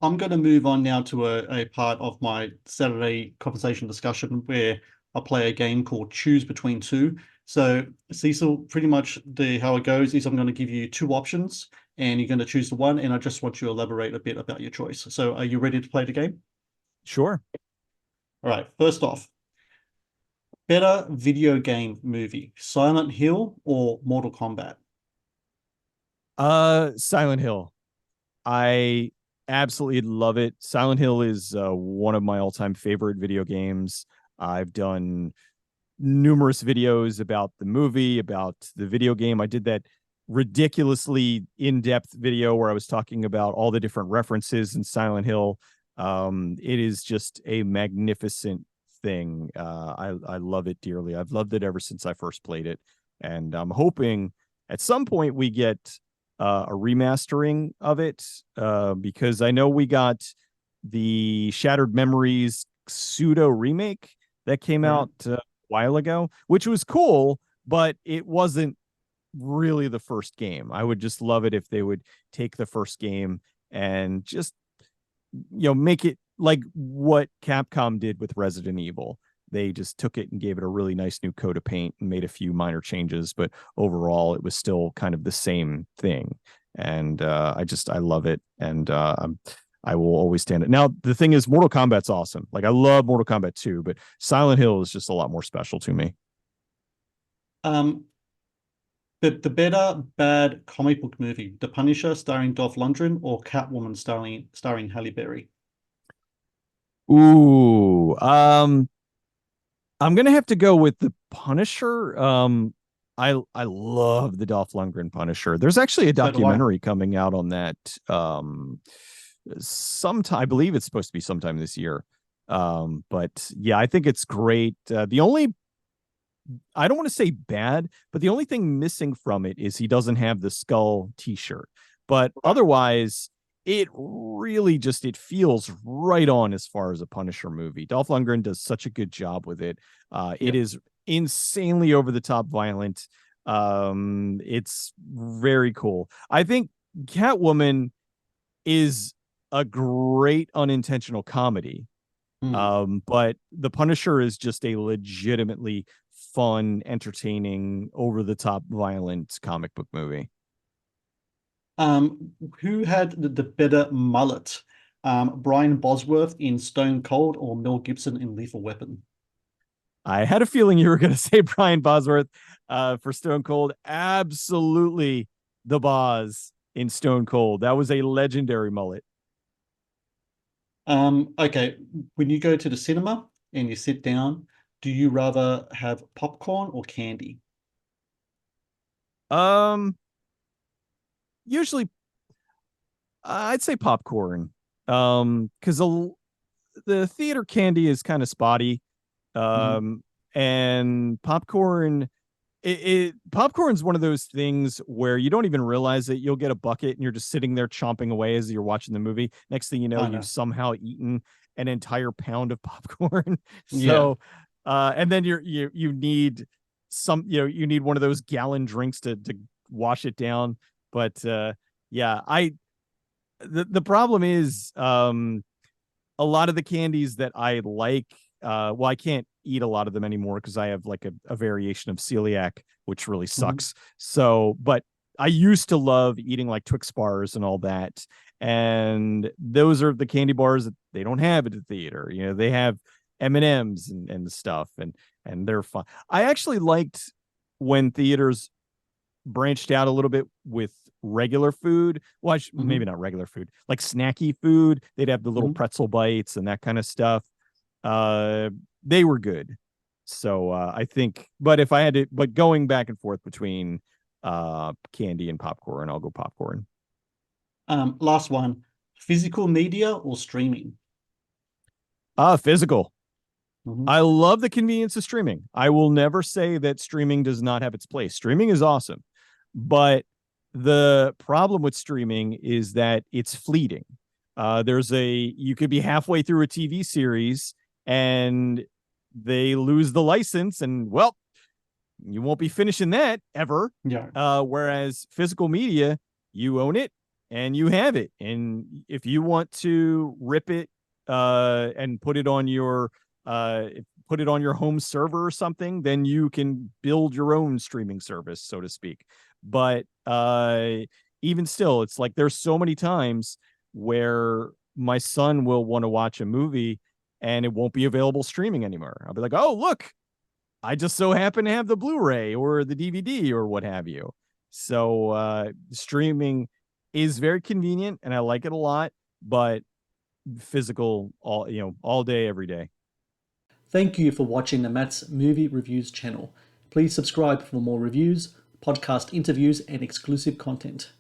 I'm going to move on now to a part of my Saturday conversation discussion where I play a game called Choose Between Two. So, Cecil, pretty much the how it goes is I'm going to give you two options and you're going to choose the one, and I just want you to elaborate a bit about your choice. So, are you ready to play the game? Sure. All right, first off, better video game movie, Silent Hill or Mortal Kombat? Silent Hill. I absolutely love it. Silent Hill is one of my all-time favorite video games. I've done numerous videos about the movie, about the video game. I did that ridiculously in-depth video where I was talking about all the different references in Silent Hill. It is just a magnificent thing. I love it dearly. I've loved it ever since I first played it, and I'm hoping at some point we get a remastering of it, because I know we got the Shattered Memories pseudo remake that came Right. out a while ago, which was cool, but it wasn't really the first game. I would just love it if they would take the first game and just, make it like what Capcom did with Resident Evil. They just took it and gave it a really nice new coat of paint and made a few minor changes, but overall it was still kind of the same thing. And I love it, and I will always stand it. Now the thing is, Mortal Kombat's awesome. Like I love Mortal Kombat 2, but Silent Hill is just a lot more special to me. Um, the better bad comic book movie, The Punisher starring Dolph Lundgren or Catwoman starring Halle Berry? Ooh, I'm gonna have to go with the Punisher. I love the Dolph Lundgren Punisher. There's actually a So do I. documentary coming out on that. Sometime I believe it's supposed to be sometime this year. But yeah, I think it's great. The only I don't want to say bad, but the only thing missing from it is he doesn't have the skull T-shirt. But Right. otherwise, it really just it feels right on as far as a Punisher movie. Dolph Lundgren does such a good job with it. It Yep. is insanely over the top violent. It's very cool. I think Catwoman is a great unintentional comedy. Hmm. But The Punisher is just a legitimately fun, entertaining, over the top, violent comic book movie. Who had the better mullet? Brian Bosworth in Stone Cold or Mel Gibson in Lethal Weapon? I had a feeling you were going to say Brian Bosworth for Stone Cold. Absolutely the Boz in Stone Cold. That was a legendary mullet. Okay, when you go to the cinema and you sit down, do you rather have popcorn or candy? Um, Usually I'd say popcorn. Because the theater candy is kind of spotty. Mhm. Um, and popcorn's one of those things where you don't even realize it. You'll get a bucket and you're just sitting there chomping away as you're watching the movie. Next thing you know, I you've know. somehow eaten an entire pound of popcorn. Yeah. So, and then you need you need one of those gallon drinks to wash it down. But yeah, the problem is a lot of the candies that I like, well, I can't eat a lot of them anymore because I have like a variation of celiac, which really Mhm. sucks. So, but I used to love eating like Twix bars and all that. And those are the candy bars that they don't have at the theater. They have M&Ms and stuff, and they're fun. I actually liked when theaters branched out a little bit with regular food. Well, maybe Mhm. not regular food, like snacky food. They'd have the little Mhm. pretzel bites and that kind of stuff. Uh, they were good. So I think, but if I had to, but going back and forth between candy and popcorn, I'll go popcorn. Last one, physical media or streaming? Physical. Mhm. I love the convenience of streaming. I will never say that streaming does not have its place. Streaming is awesome, but the problem with streaming is that it's fleeting. You could be halfway through a TV series and they lose the license, and well, you won't be finishing that ever. Yeah. Whereas physical media, you own it, and you have it. And if you want to rip it and put it on your home server or something, then you can build your own streaming service, so to speak. But even still, it's like there's so many times where my son will want to watch a movie and it won't be available streaming anymore. I'll be like, oh, look, I just so happen to have the Blu-ray or the DVD or what have you. So streaming is very convenient and I like it a lot, but physical all day, every day. Thank you for watching the Matt's Movie Reviews channel. Please subscribe for more reviews, podcast interviews, and exclusive content.